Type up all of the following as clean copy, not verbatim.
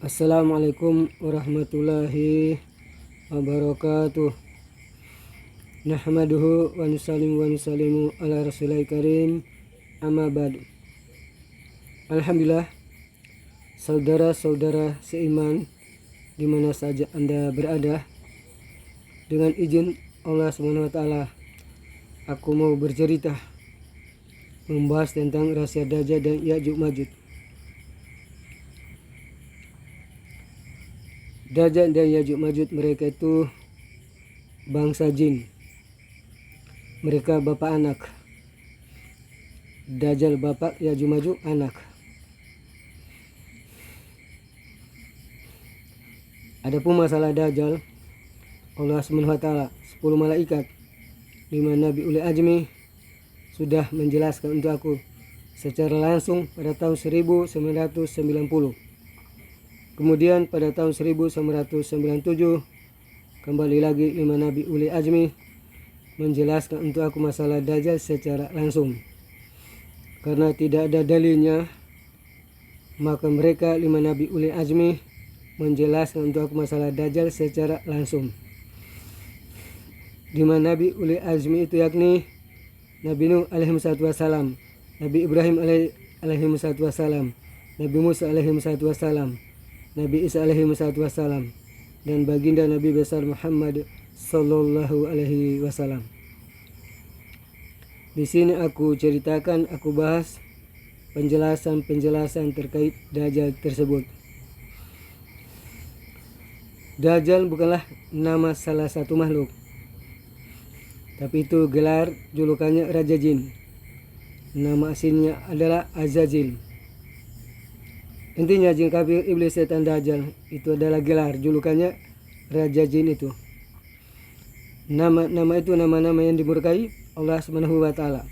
Assalamualaikum warahmatullahi wabarakatuh. Nahmaduhu wa nusallimu ala rasulil karim. Amma ba'du. Alhamdulillah, saudara-saudara seiman di mana saja Anda berada, dengan izin Allah SWT, aku mau bercerita membahas tentang rahasia Dajjal dan Ya'juj Ma'juj. Dajjal dan Ya'juj Ma'juj mereka itu bangsa jin. Mereka bapak anak. Dajjal bapak, Ya'juj Ma'juj anak. Adapun masalah Dajjal, Allah SWT 10 malaikat 5 Nabi Ulil Azmi sudah menjelaskan untuk aku secara langsung pada tahun 1990. Kemudian pada tahun 1997 kembali lagi 5 Nabi Ulil Azmi menjelaskan untuk aku masalah Dajjal secara langsung. Karena tidak ada dalilnya, maka mereka 5 Nabi Ulil Azmi menjelaskan untuk aku masalah Dajjal secara langsung. 5 Nabi Ulil Azmi itu yakni Nabi Nuh alaihi wassalam, Nabi Ibrahim alaihi wassalam, Nabi Musa alaihi wassalam, Nabi Isa alaihi wassalam, dan baginda Nabi besar Muhammad sallallahu alaihi wasallam. Di sini aku ceritakan, aku bahas penjelasan terkait Dajjal tersebut. Dajjal bukanlah nama salah satu makhluk, tapi itu gelar julukannya Raja Jin. Nama aslinya adalah Azazil. Intinya jin kafir, iblis, setan, Dajjal itu adalah gelar julukannya Raja Jin itu. Nama itu nama-nama yang dimurkai Allah Subhanahu wa taala.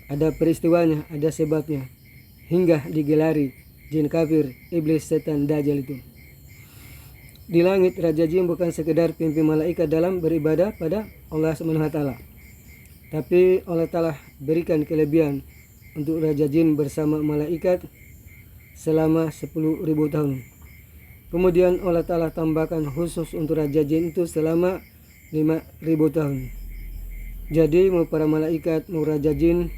Ada peristiwanya, ada sebabnya hingga digelari jin kafir, iblis, setan, Dajjal itu. Di langit Raja Jin bukan sekedar pimpin malaikat dalam beribadah pada Allah Subhanahu wa taala, tapi Allah taala berikan kelebihan untuk Raja Jin bersama malaikat selama 10.000 tahun. Kemudian Allah Ta'ala tambahkan khusus untuk Raja Jin itu selama 5.000 tahun. Jadi mau para malaikat, mau Raja Jin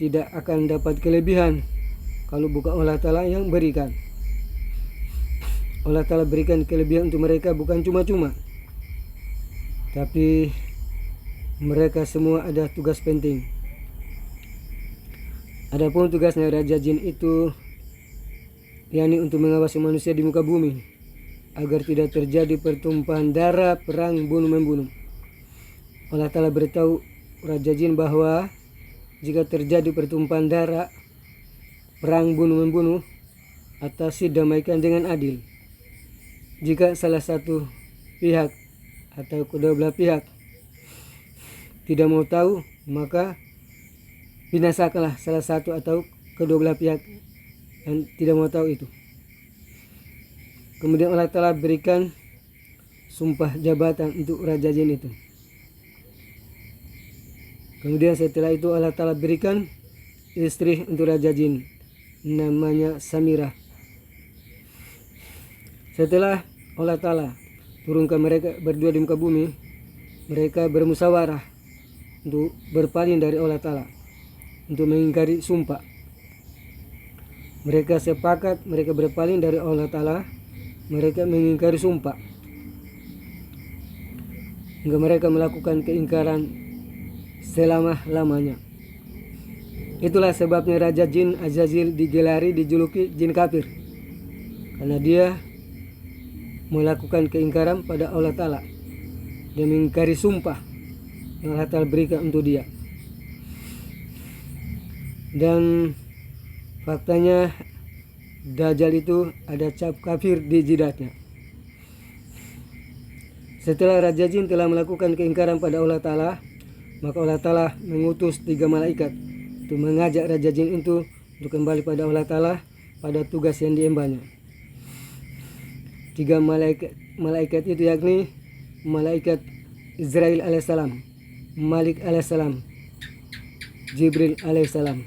tidak akan dapat kelebihan kalau bukan Allah Ta'ala yang berikan. Allah Ta'ala berikan kelebihan untuk mereka bukan cuma-cuma, tapi mereka semua ada tugas penting. Adapun tugasnya Raja Jin itu yakni untuk mengawasi manusia di muka bumi agar tidak terjadi pertumpahan darah, perang, bunuh-membunuh. Allah Ta'ala beritahu Raja Jin bahwa jika terjadi pertumpahan darah, perang, bunuh-membunuh, atasi damaikan dengan adil. Jika salah satu pihak atau kedua belah pihak tidak mau tahu, maka binasakanlah salah satu atau kedua belah pihak yang tidak mau tahu itu. Kemudian Allah Ta'ala berikan sumpah jabatan untuk Raja Jin itu. Kemudian setelah itu Allah Ta'ala berikan istri untuk Raja Jin, namanya Samirah. Setelah Allah Ta'ala turunkan mereka berdua di muka bumi, mereka bermusyawarah untuk berpaling dari Allah Ta'ala, untuk mengingkari sumpah. Mereka sepakat, mereka berpaling dari Allah Ta'ala, mereka mengingkari sumpah, hingga mereka melakukan keingkaran selama-lamanya. Itulah sebabnya Raja Jin Azazil digelari, dijuluki jin kafir, karena dia melakukan keingkaran pada Allah Ta'ala. Dia mengingkari sumpah yang Allah Ta'ala berikan untuk dia. Dan faktanya Dajjal itu ada cap kafir di jidatnya. Setelah Raja Jin telah melakukan keingkaran pada Allah Ta'ala, maka Allah Ta'ala mengutus 3 malaikat untuk mengajak Raja Jin itu untuk kembali pada Allah Ta'ala pada tugas yang diembannya. 3 malaikat itu yakni malaikat Israel alaihissalam, Malik alaihissalam, Jibril alaihissalam.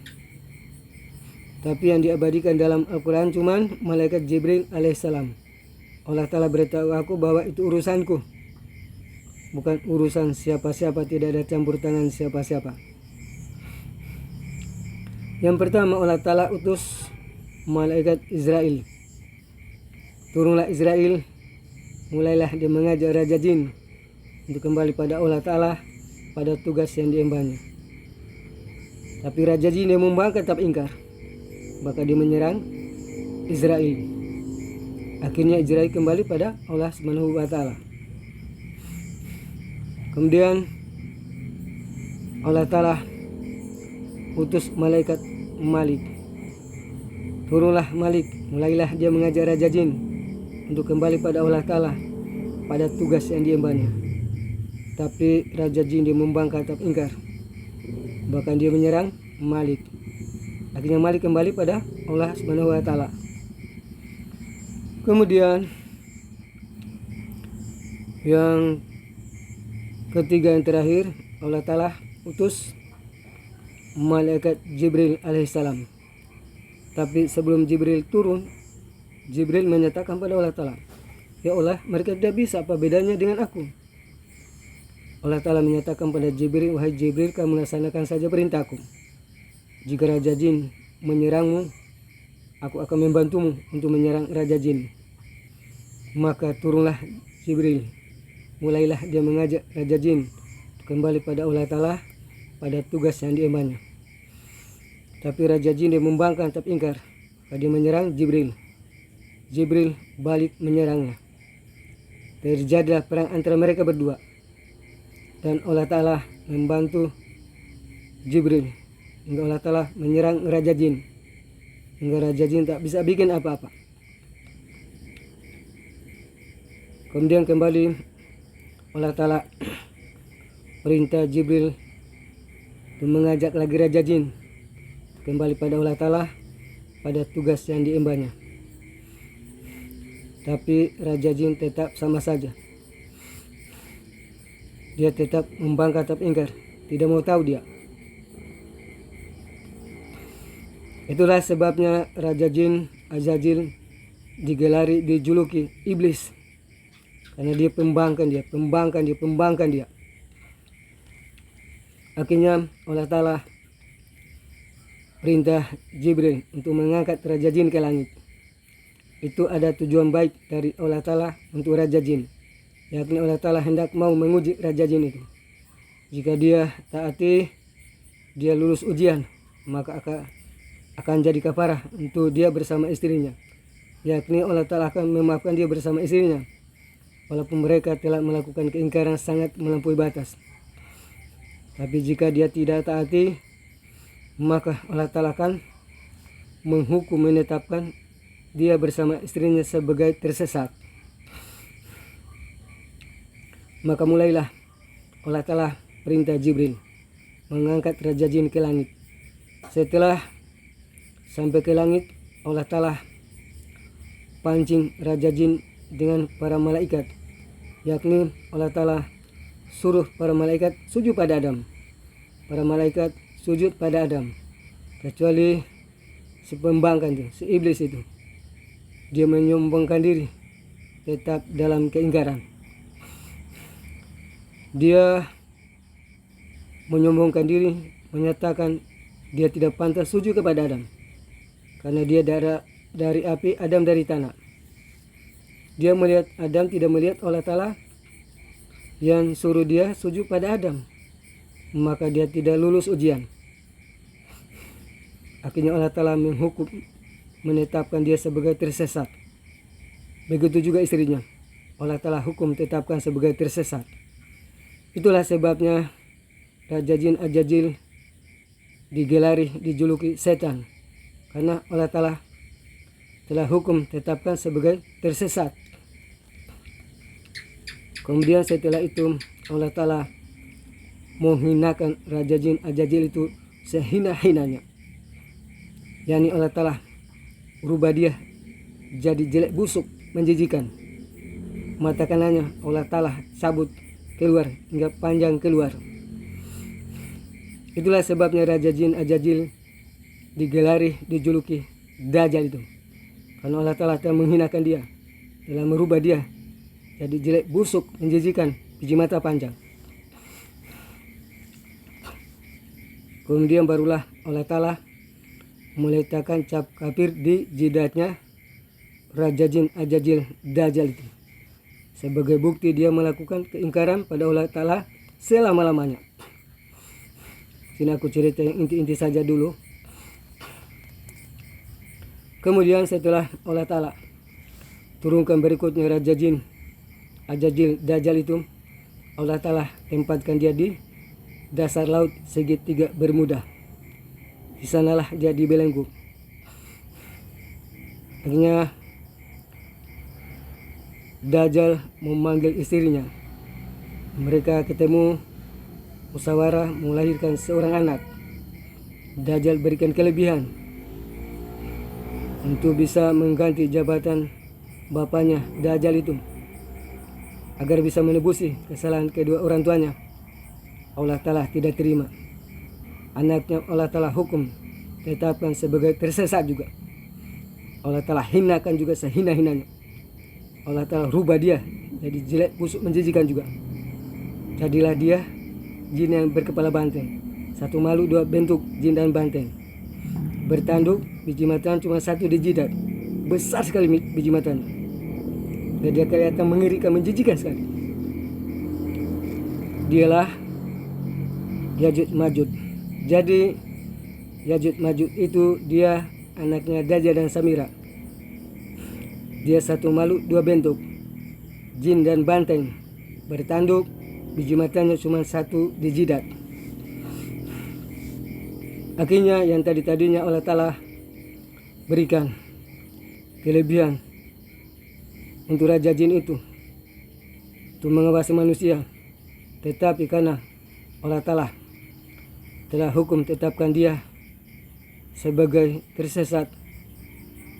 Tapi yang diabadikan dalam Al-Quran cuman malaikat Jibril alaihissalam. Allah Ta'ala beritahu aku bahwa itu urusanku, bukan urusan siapa-siapa, tidak ada campur tangan siapa-siapa. Yang pertama, Allah Ta'ala utus malaikat Israel. Turunlah Israel, mulailah dia mengajak Raja Jin untuk kembali pada Allah Ta'ala, pada tugas yang diembannya. Tapi Raja Jin dia membangkang tetap ingkar, maka dia menyerang Israel. Akhirnya Israel kembali pada Allah Subhanahu wa Ta'ala. Kemudian Allah Ta'ala utus malaikat Malik. Turunlah Malik, mulailah dia mengajak Raja Jin untuk kembali pada Allah Ta'ala, pada tugas yang diembannya. Tapi Raja Jin dia membangkang tetap ingkar, bahkan dia menyerang Malik. Akhirnya Malik kembali pada Allah Subhanahu wa Ta'ala. Kemudian yang ketiga, yang terakhir, Allah Ta'ala utus malaikat Jibril alaihissalam. Tapi sebelum Jibril turun, Jibril menyatakan pada Allah Ta'ala, ya Allah, mereka tidak bisa, apa bedanya dengan aku? Allah Ta'ala menyatakan pada Jibril, wahai Jibril, kamu laksanakan saja perintahku. Jika Raja Jin menyerangmu, aku akan membantumu untuk menyerang Raja Jin. Maka turunlah Jibril, mulailah dia mengajak Raja Jin kembali pada Allah Ta'ala, pada tugas yang diembannya. Tapi Raja Jin dia membangkang tetap ingkar, dia menyerang Jibril. Jibril balik menyerangnya. Terjadilah perang antara mereka berdua, dan Allah Ta'ala membantu Jibril hingga Allah Ta'ala menyerang Raja Jin, hingga Raja Jin tak bisa bikin apa-apa. Kemudian kembali Allah Ta'ala perintah Jibril untuk mengajak lagi Raja Jin kembali pada Allah Ta'ala, pada tugas yang diembannya. Tapi Raja Jin tetap sama saja. Dia tetap membangkang tetap ingkar, tidak mau tahu dia. Itulah sebabnya Raja Jin Azazil dijuluki iblis, karena dia pembangkang dia. Akhirnya Allah Ta'ala perintah Jibril untuk mengangkat Raja Jin ke langit. Itu ada tujuan baik dari Allah Ta'ala untuk Raja Jin, yakni Allah Ta'ala hendak mau menguji Raja Jin itu. Jika dia taati, dia lulus ujian, maka akan jadi kafarah untuk dia bersama istrinya, yakni Allah Ta'ala akan memaafkan dia bersama istrinya, walaupun mereka telah melakukan keingkaran sangat melampaui batas. Tapi jika dia tidak taati, maka Allah Ta'ala akan menghukum, menetapkan dia bersama istrinya sebagai tersesat. Maka mulailah Allah Ta'ala perintah Jibril mengangkat Raja Jin ke langit. Setelah sampai ke langit, Allah Ta'ala pancing Raja Jin dengan para malaikat, yakni Allah Ta'ala suruh para malaikat sujud pada Adam. Para malaikat sujud pada Adam, kecuali si pembangkang itu, si iblis itu. Dia menyombongkan diri, tetap dalam keingkaran. Dia menyombongkan diri, menyatakan dia tidak pantas sujud kepada Adam, karena dia dari api, Adam dari tanah. Dia melihat Adam, tidak melihat Allah Ta'ala yang suruh dia sujud pada Adam, maka dia tidak lulus ujian. Akhirnya Allah Ta'ala menghukum, menetapkan dia sebagai tersesat. Begitu juga istrinya, Allah Ta'ala hukum, tetapkan sebagai tersesat. Itulah sebabnya Raja Jin Azazil dijuluki setan, karena Allah Ta'ala telah hukum, tetapkan sebagai tersesat. Kemudian setelah itu Allah Ta'ala menghinakan Raja Jin Azazil itu sehina-hinanya, yakni Allah Ta'ala rubah dia jadi jelek, busuk, menjijikan. Mata kanannya Allah Ta'ala cabut keluar hingga panjang keluar. Itulah sebabnya Raja Jin Azazil digelari, dijuluki Dajjal itu. Karena Allah Ta'ala telah menghinakan dia, telah merubah dia jadi jelek, busuk, menjijikan, biji mata panjang. Kemudian barulah Allah Ta'ala meletakkan cap kafir di jidatnya Raja Jin Ajajil Dajjal itu, sebagai bukti dia melakukan keingkaran pada Allah Ta'ala selama-lamanya. Sini aku cerita yang inti-inti saja dulu. Kemudian setelah Allah Ta'ala turunkan berikutnya Raja Jin Ajajil Dajjal itu, Allah Ta'ala tempatkan dia di dasar laut segitiga Bermuda. Di sanalah dia dibelenggu. Akhirnya Dajjal memanggil istrinya. Mereka ketemu, musyawarah, melahirkan seorang anak. Dajjal berikan kelebihan untuk bisa mengganti jabatan bapaknya Dajjal itu, agar bisa menebusi kesalahan kedua orang tuanya. Allah Ta'ala tidak terima. Anaknya Allah Ta'ala hukum, tetapkan sebagai tersesat juga. Allah Ta'ala hinakan juga sehina-hinanya. Allah Ta'ala rubah dia jadi jelek, busuk, menjijikan juga. Jadilah dia jin yang berkepala banteng, satu malu dua bentuk jin dan banteng, bertanduk, biji matanya cuma satu di jidat, besar sekali biji matanya, dan dia kelihatan mengerikan, menjijikan sekali. Dialah Yajud Majud. Jadi Yajud Majud itu dia anaknya Dajjal dan Samira. Dia satu malu dua bentuk, jin dan banteng, bertanduk, biji matanya cuma satu di jidat. Akhirnya yang tadinya Allah Ta'ala berikan kelebihan untuk Raja Jin itu untuk mengawasi manusia, tetapi karena Allah Ta'ala telah hukum tetapkan dia sebagai tersesat,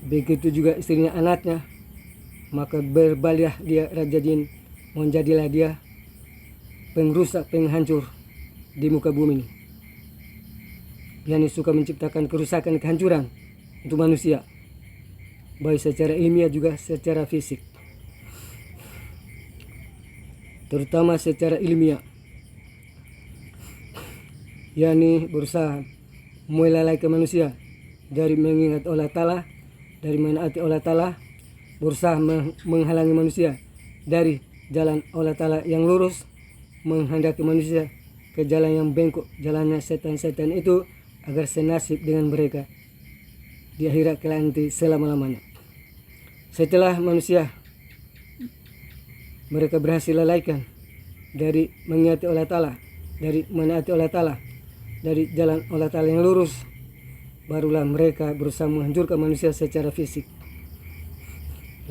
begitu juga istrinya, anaknya, maka berbaliah dia Raja Jin, menjadilah dia pengrusak, penghancur di muka bumi ini. Dia ini suka menciptakan kerusakan, kehancuran untuk manusia, baik secara ilmiah juga secara fisik. Terutama secara ilmiah, yakni berusaha melalaikan manusia dari mengingat Allah Ta'ala, dari menaati Allah Ta'ala, berusaha menghalangi manusia dari jalan Allah Ta'ala yang lurus, menghendaki manusia ke jalan yang bengkok, jalannya setan-setan itu, agar senasib dengan mereka di akhirat kelak nanti selama-lamanya. Setelah manusia mereka berhasil lalaikan dari mengingat Allah Ta'ala, dari menaati Allah Ta'ala, dari jalan Allah Ta'ala yang lurus, barulah mereka berusaha menghancurkan manusia secara fisik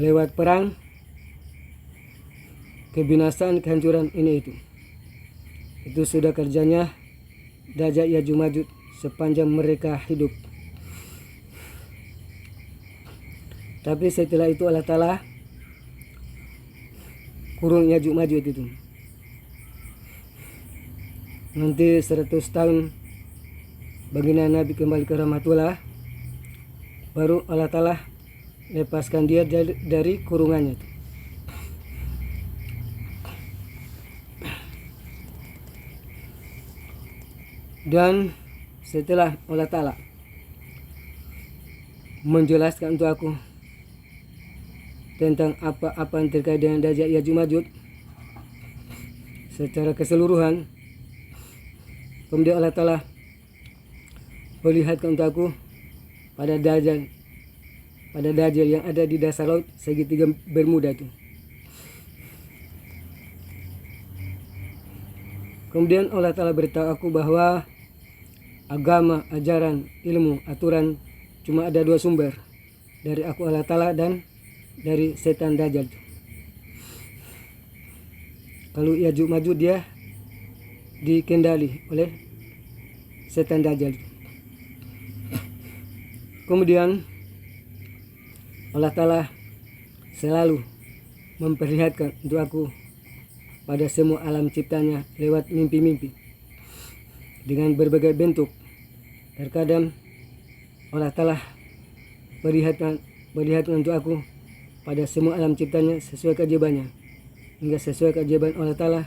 lewat perang, kebinasaan, kehancuran ini itu. Itu sudah kerjanya Dajjal Yajud Majud sepanjang mereka hidup. Tapi setelah itu Allah Ta'ala kurung Yajud Majud itu. Nanti 100 tahun baginda Nabi kembali ke rahmatullah, baru Allah Ta'ala lepaskan dia dari kurungannya itu. Dan setelah Allah Ta'ala menjelaskan untuk aku tentang apa-apa yang terkait dengan Dajjal Yajud Majud secara keseluruhan, kemudian Allah Ta'ala perlihatkan untuk aku pada Dajjal yang ada di dasar laut segitiga Bermuda itu. Kemudian Allah Ta'ala beritahu aku bahwa agama, ajaran, ilmu, aturan cuma ada dua sumber, dari aku Allah Ta'ala dan dari setan Dajjal. Kalau Yajud Majud dia dikendali oleh setan Dajjal. Kemudian Allah Ta'ala selalu memperlihatkan untuk aku pada semua alam ciptanya lewat mimpi-mimpi dengan berbagai bentuk. Terkadang Allah Ta'ala perlihatkan untuk aku pada semua alam ciptanya sesuai keajaibannya, hingga sesuai keajaiban Allah Ta'ala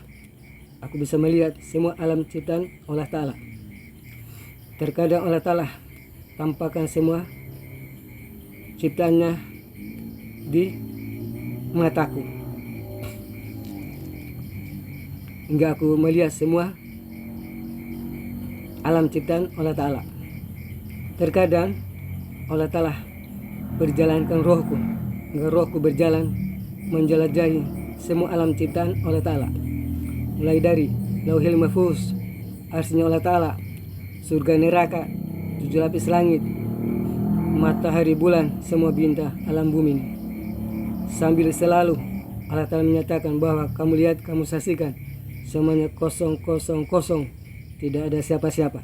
aku bisa melihat semua alam ciptaan Allah Ta'ala. Terkadang Allah Ta'ala tampakkan semua ciptaannya di mataku, hingga aku melihat semua alam ciptaan Allah Ta'ala. Terkadang Allah Ta'ala berjalankan rohku, hingga rohku berjalan menjelajahi semua alam ciptaan Allah Ta'ala, mulai dari Lauhil Mahfuz, arsy-Nya Allah Ta'ala, surga neraka, 7 lapis langit, matahari, bulan, semua bintang alam bumi ini. Sambil selalu Allah Ta'ala menyatakan bahwa kamu lihat, kamu saksikan, semuanya kosong, tidak ada siapa-siapa.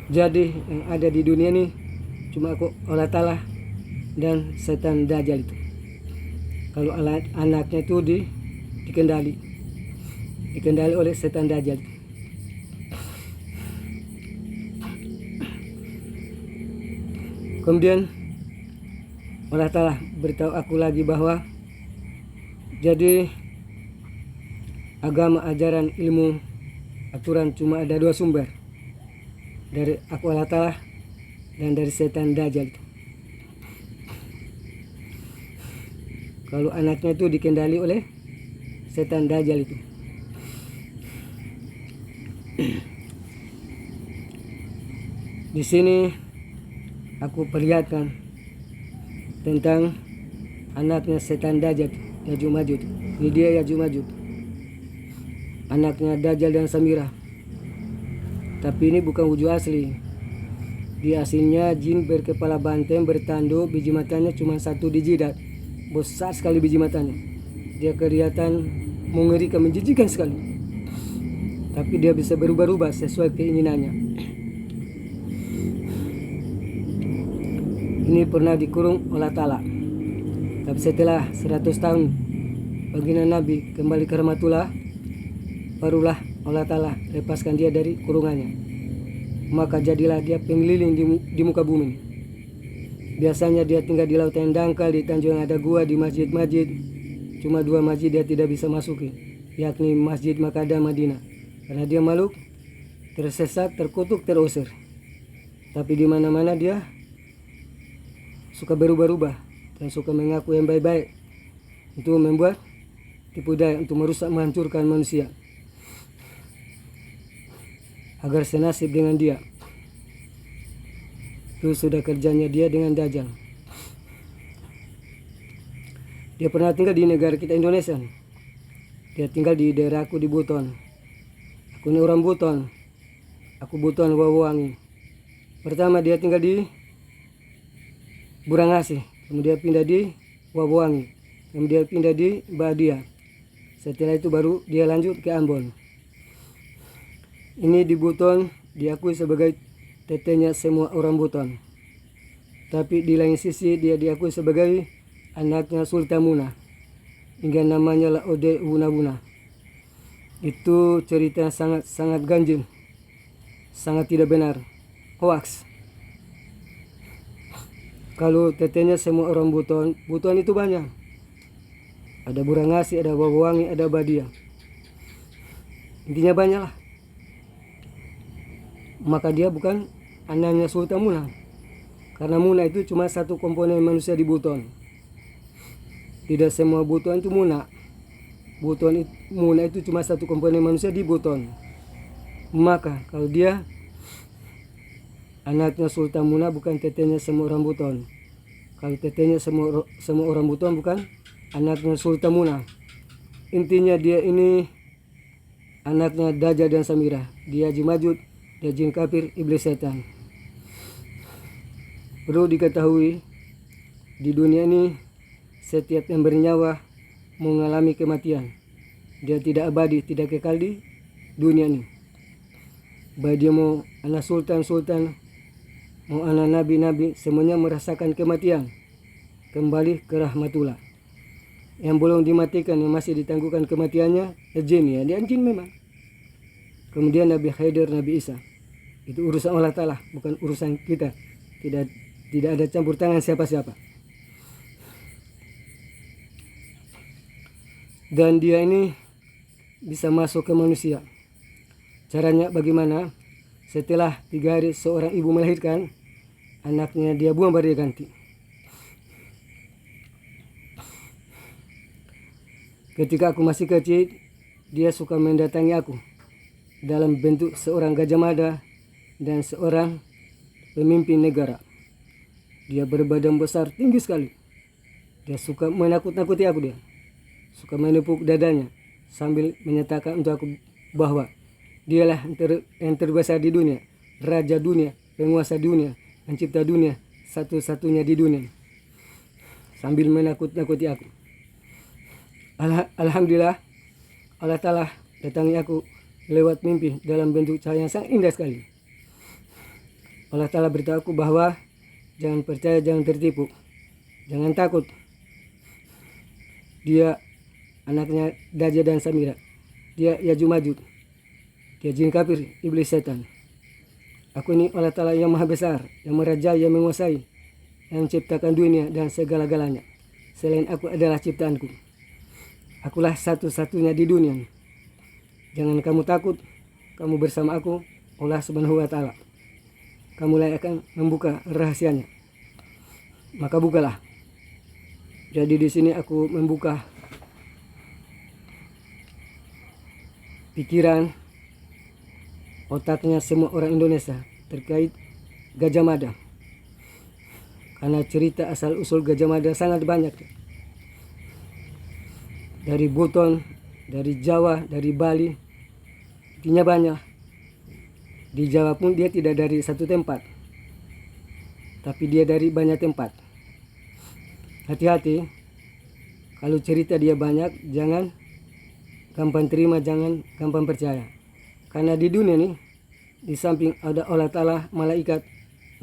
Jadi yang ada di dunia ini cuma aku, Allah Ta'ala, dan setan Dajjal itu. Kalau anaknya itu dikendali oleh setan Dajjal itu. Kemudian Allah Ta'ala beritahu aku lagi bahwa jadi agama, ajaran, ilmu, aturan cuma ada 2 sumber, dari aku Allah Ta'ala dan dari setan Dajjal itu. Kalau anaknya itu dikendali oleh setan Dajjal itu. Di sini aku perlihatkan tentang anaknya setan Dajjal, Yajuj Majuj. Ini dia Yajuj Majuj, anaknya Dajjal dan Samira. Tapi ini bukan wujud asli. Dia aslinya jin berkepala banteng, bertanduk, biji matanya cuma 1 di jidat. Besar sekali biji matanya. Dia kelihatan mengerikan, menjijikkan sekali. Tapi dia bisa berubah-ubah sesuai keinginannya. Ini pernah dikurung Allah Ta'ala. Tapi setelah 100 tahun baginda Nabi kembali ke rahmatullah, barulah Allah Ta'ala lepaskan dia dari kurungannya. Maka jadilah dia pengeliling di muka bumi. Biasanya dia tinggal di lautan dangkal, di tanjung yang ada gua, di masjid-masjid. Cuma 2 masjid dia tidak bisa masuki, yakni Masjid Makkah dan Madinah, karena dia makhluk tersesat, terkutuk, terusir. Tapi di mana-mana dia suka berubah-ubah dan suka mengaku yang baik-baik untuk membuat tipu daya, untuk merusak, menghancurkan manusia agar senasib dengan dia. Itu sudah kerjanya dia dengan Dajjal. Dia pernah tinggal di negara kita Indonesia. Dia tinggal di daerahku di Buton. Aku ini orang Buton. Aku Buton Wawangi. Pertama dia tinggal di Burangasih, kemudian pindah di Wawangi, kemudian pindah di Badia. Setelah itu baru dia lanjut ke Ambon. Ini di Buton diakui sebagai tetenya semua orang Buton. Tapi di lain sisi dia diakui sebagai anaknya Sultan Muna, hingga namanya lah Ode Wuna-Wuna. Itu cerita sangat ganjil, sangat tidak benar, hoax. Kalau tetenya semua orang Buton, Buton itu banyak. Ada Burangasih, ada Wawangi, ada Badia. Intinya banyak lah. Maka dia bukan anaknya Sultan Muna, karena Muna itu cuma 1 komponen manusia di Buton. Tidak semua Buton itu Muna. Muna itu cuma 1 komponen manusia di Buton. Maka kalau dia anaknya Sultan Muna, bukan tetenya semua orang Buton. Kalau tetenya semua orang Buton, bukan anaknya Sultan Muna. Intinya dia ini anaknya Dajjal dan Samira. Dia Yajuj Majuj, dia jin kafir, iblis setan. Perlu diketahui, di dunia ini setiap yang bernyawa mengalami kematian. Dia tidak abadi, tidak kekal di dunia ini. Baik dia mau anak sultan, mau anak nabi, semuanya merasakan kematian, kembali ke rahmatullah. Yang belum dimatikan, yang masih ditangguhkan kematiannya, jin ya, dia jin memang. Kemudian Nabi Khidir, Nabi Isa, itu urusan Allah Ta'ala, bukan urusan kita. tidak ada campur tangan siapa-siapa. Dan dia ini bisa masuk ke manusia. Caranya bagaimana? Setelah 3 hari seorang ibu melahirkan, anaknya dia buang baru dia ganti. Ketika aku masih kecil, dia suka mendatangi aku dalam bentuk seorang Gajah Mada dan seorang pemimpin negara. Dia berbadan besar tinggi sekali. Dia suka menakut-nakuti aku dia. Suka menepuk dadanya sambil menyatakan untuk aku bahwa dialah yang terbesar di dunia, raja dunia, penguasa dunia, pencipta dunia, satu-satunya di dunia. Sambil menakut-nakuti aku. Alhamdulillah, Allah Ta'ala datangi aku lewat mimpi dalam bentuk cahaya yang sangat indah sekali. Allah Ta'ala beritahu aku bahwa jangan percaya, jangan tertipu, jangan takut. Dia anaknya Dajjal dan Samira. Dia Ya'juj Ma'juj. Dia jin kafir, iblis setan. Aku ini Allah Ta'ala yang maha besar, yang merajai, yang menguasai, yang menciptakan dunia dan segala-galanya. Selain aku adalah ciptaanku. Akulah satu-satunya di dunia. Jangan kamu takut, kamu bersama aku, Allah Subhanahu wa Ta'ala. Kamu lah akan membuka rahasianya. Maka bukalah. Jadi di sini aku membuka pikiran, otaknya semua orang Indonesia terkait Gajah Mada. Karena cerita asal usul Gajah Mada sangat banyak. Dari Buton, dari Jawa, dari Bali, intinya banyak. Di Jawa pun dia tidak dari satu tempat, tapi dia dari banyak tempat. Hati-hati, kalau cerita dia banyak, jangan gampang terima, jangan gampang percaya. Karena di dunia nih, di samping ada Allah Ta'ala, malaikat,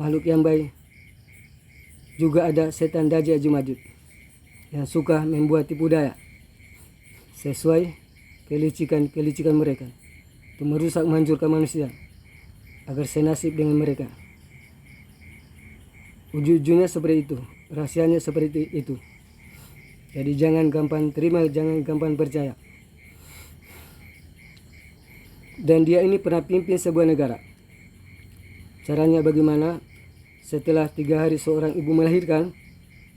makhluk yang baik, juga ada setan Dajjal Ya'juj Ma'juj yang suka membuat tipu daya sesuai kelicikan mereka, untuk merusak, menghancurkan manusia agar senasib dengan mereka. Ujung-ujungnya seperti itu, rahasianya seperti itu. Jadi jangan gampang terima, jangan gampang percaya. Dan dia ini pernah pimpin sebuah negara. Caranya bagaimana? Setelah 3 hari seorang ibu melahirkan,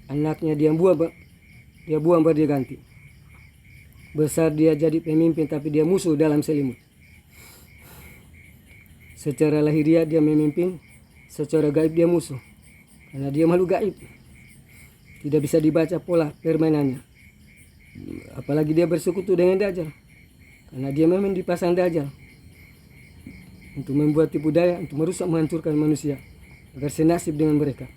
anaknya dia buang baru dia ganti. Besar dia jadi pemimpin, tapi dia musuh dalam selimut. Secara lahiriah dia memimpin, secara gaib dia musuh. Karena dia makhluk gaib. Tidak bisa dibaca pola permainannya. Apalagi dia bersekutu dengan Dajjal. Karena dia memang dipasang Dajjal untuk membuat tipu daya, untuk merusak, menghancurkan manusia agar senasib dengan mereka.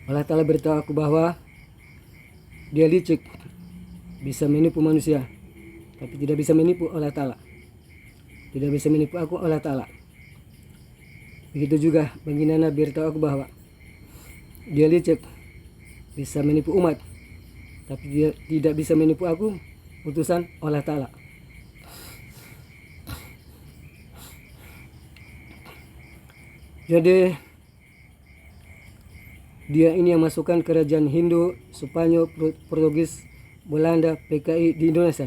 Allah Ta'ala beritahu aku bahwa dia licik, bisa menipu manusia, tapi tidak bisa menipu Allah Ta'ala. Tidak bisa menipu aku, Allah Ta'ala. Begitu juga baginda Nabi beritahu aku bahwa dia licik, bisa menipu umat, tapi dia tidak bisa menipu aku, utusan Allah Ta'ala. Jadi dia ini yang masukkan kerajaan Hindu, Spanyol, Portugis, Belanda, PKI di Indonesia.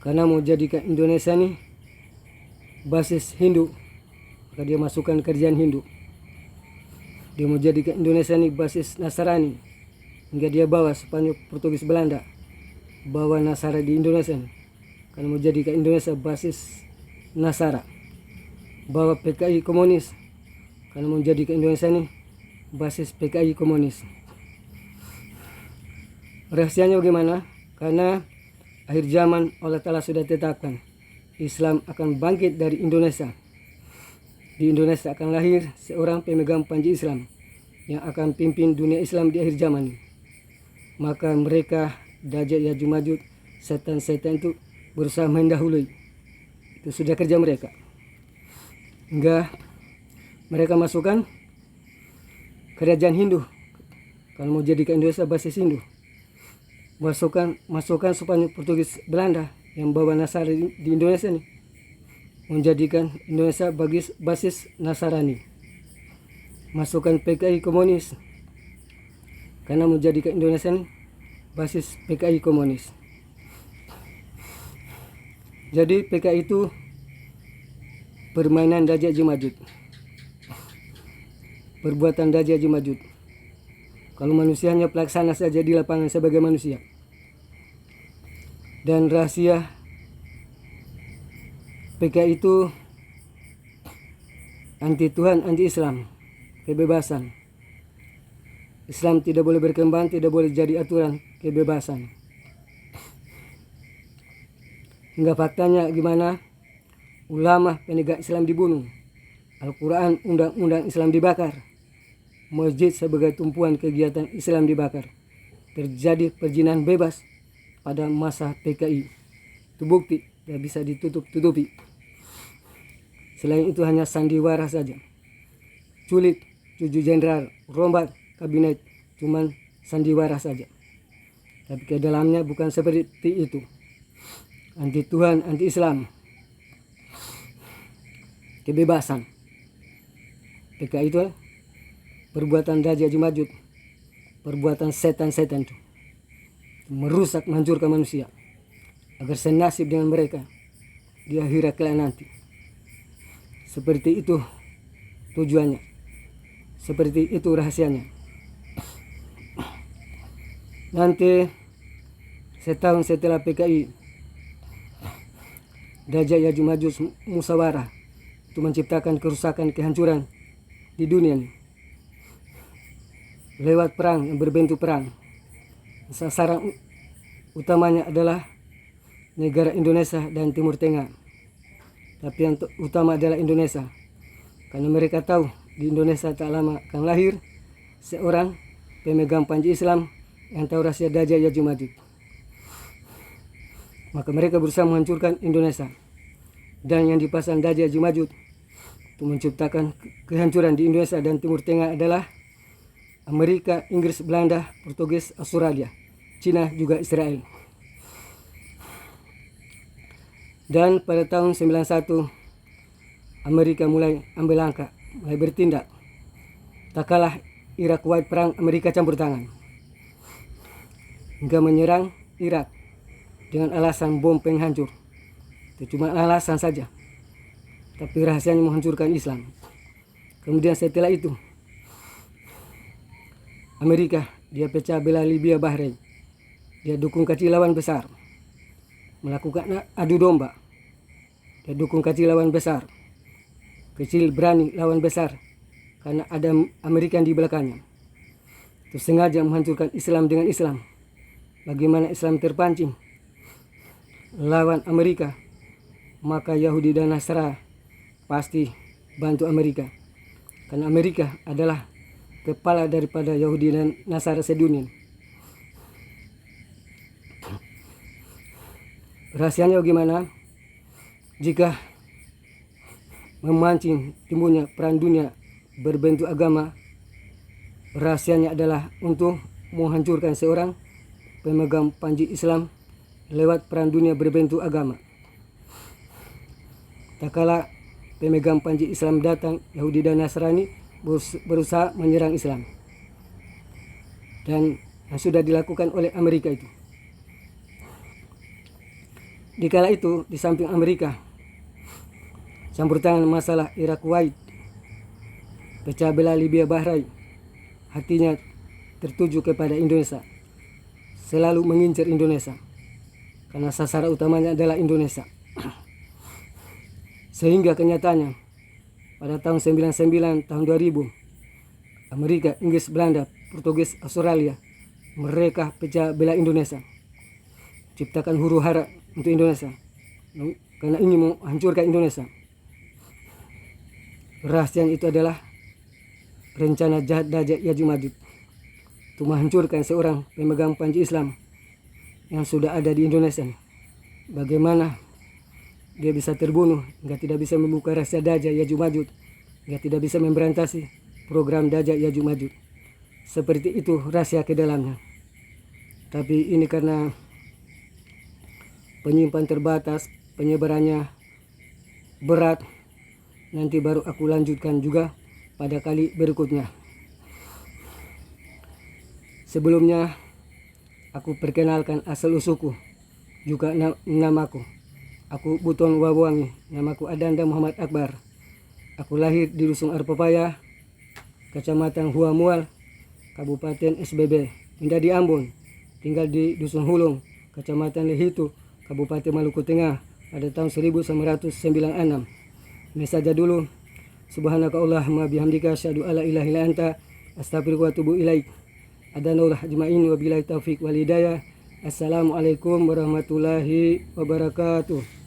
Karena mau jadikan Indonesia nih basis Hindu, maka dia masukkan kerajaan Hindu. Dia mau jadikan Indonesia nih basis Nasrani, hingga dia bawa Spanyol, Portugis, Belanda, bawa Nasara di Indonesia nih. Karena mau jadikan Indonesia basis Nasara, bawa PKI komunis, karena mau jadikan Indonesia nih basis PKI komunis. Rahasianya bagaimana? Karena akhir zaman Allah Ta'ala sudah tetapkan Islam akan bangkit dari Indonesia. Di Indonesia akan lahir seorang pemegang panji Islam yang akan pimpin dunia Islam di akhir zaman. Maka mereka Dajjal, Ya'juj Ma'juj, setan-setan itu berusaha mendahului. Itu sudah kerja mereka. Hingga mereka masukkan kerajaan Hindu. Kalau mau jadikan Indonesia basis Hindu, masukkan Spanyol, Portugis, Belanda yang bawa Nasara di Indonesia nih. menjadikan Indonesia basis Nasrani, masukkan PKI komunis, karena menjadikan Indonesia ini basis PKI komunis. Jadi PKI itu permainan Daji Haji Ma'jud, perbuatan Daji Haji Ma'jud. Kalau manusia hanya pelaksana saja di lapangan sebagai manusia. Dan rahasia PKI itu anti Tuhan, anti Islam, kebebasan. Islam tidak boleh berkembang, tidak boleh jadi aturan, kebebasan. Hingga faktanya gimana? Ulama penegak Islam dibunuh, Al-Quran, undang-undang Islam dibakar, masjid sebagai tumpuan kegiatan Islam dibakar. Terjadi perzinahan bebas pada masa PKI. Itu bukti, tidak bisa ditutup-tutupi. Selain itu hanya sandiwara saja. Culik 7 jenderal, rombat kabinet, cuman sandiwara saja. Tapi ke dalamnya bukan seperti itu. Anti Tuhan, anti Islam, kebebasan. PKI itu perbuatan Daji Haji Ma'jud, perbuatan setan-setan itu, merusak, menghancurkan manusia agar senasib dengan mereka di akhirat kelak nanti. Seperti itu tujuannya, seperti itu rahasianya. Nanti setahun setelah PKI, Daji Haji Ma'jud musyawarah itu menciptakan kerusakan, kehancuran di dunia ini lewat perang yang berbentuk perang. Sasaran utamanya adalah negara Indonesia dan Timur Tengah. Tapi yang utama adalah Indonesia, karena mereka tahu di Indonesia tak lama akan lahir seorang pemegang panji Islam yang tahu rahasia Daji Haji Ma'jud. Maka mereka berusaha menghancurkan Indonesia. Dan yang dipasang Daji Haji Ma'jud untuk menciptakan kehancuran di Indonesia dan Timur Tengah adalah Amerika, Inggris, Belanda, Portugis, Australia, Cina, juga Israel. Dan pada tahun 91 Amerika mulai ambil langkah, mulai bertindak. Tak kalah Irak Kuwait, perang Amerika campur tangan hingga menyerang Irak dengan alasan bom penghancur. Itu cuma alasan saja, tapi rahasianya menghancurkan Islam. Kemudian setelah itu Amerika dia pecah belah Libya, Bahrain. Dia dukung kecil lawan besar, melakukan adu domba. Dia dukung kecil lawan besar, kecil berani lawan besar, karena ada Amerika di belakangnya. Itu sengaja menghancurkan Islam dengan Islam. Bagaimana Islam terpancing lawan Amerika, maka Yahudi dan Nasrani pasti bantu Amerika, karena Amerika adalah kepala daripada Yahudi dan Nasrani sedunia. Rahasianya bagaimana? Jika memancing timbulnya perang dunia berbentuk agama, rahasianya adalah untuk menghancurkan seorang pemegang panji Islam lewat perang dunia berbentuk agama. Tak kala pemegang panji Islam datang, Yahudi dan Nasrani berusaha menyerang Islam. Dan yang sudah dilakukan oleh Amerika itu. Di kala itu, di samping Amerika campur tangan masalah Irak Kuwait, pecah belah Libya, Bahrain, hatinya tertuju kepada Indonesia, selalu mengincar Indonesia, karena sasaran utamanya adalah Indonesia. Sehingga kenyataannya pada tahun 99, tahun 2000, Amerika, Inggris, Belanda, Portugis, Australia, mereka pecah belah Indonesia, ciptakan huru hara untuk Indonesia, karena ingin menghancurkan Indonesia. Rahasia itu adalah rencana jahat Daji Haji Ma'jud untuk menghancurkan seorang pemegang panji Islam yang sudah ada di Indonesia. Bagaimana dia bisa terbunuh, hingga tidak bisa membuka rahasia Daji Haji Ma'jud, hingga tidak bisa memberantasi program Daji Haji Ma'jud. Seperti itu rahasia ke dalamnya. Tapi ini karena penyimpan terbatas, penyebarannya berat. Nanti baru aku lanjutkan juga pada kali berikutnya. Sebelumnya aku perkenalkan asal usulku, juga namaku. Aku Buton Wawangi, namaku Adanda Muhammad Akbar. Aku lahir di Dusun Arpapaya, Kecamatan Hua Mual, Kabupaten SBB, menjadi Ambon. Tinggal di Dusun Hulung, Kecamatan Lehitu, Kabupaten Maluku Tengah pada tahun 1996. Ini saja dulu. Subhanaka Allahumma bihamdika asyhadu alla ilaha illa anta astaghfiruka wa atubu ilaik. Adanullah ajmain wabillahi taufik wal hidayah. Assalamualaikum warahmatullahi wabarakatuh.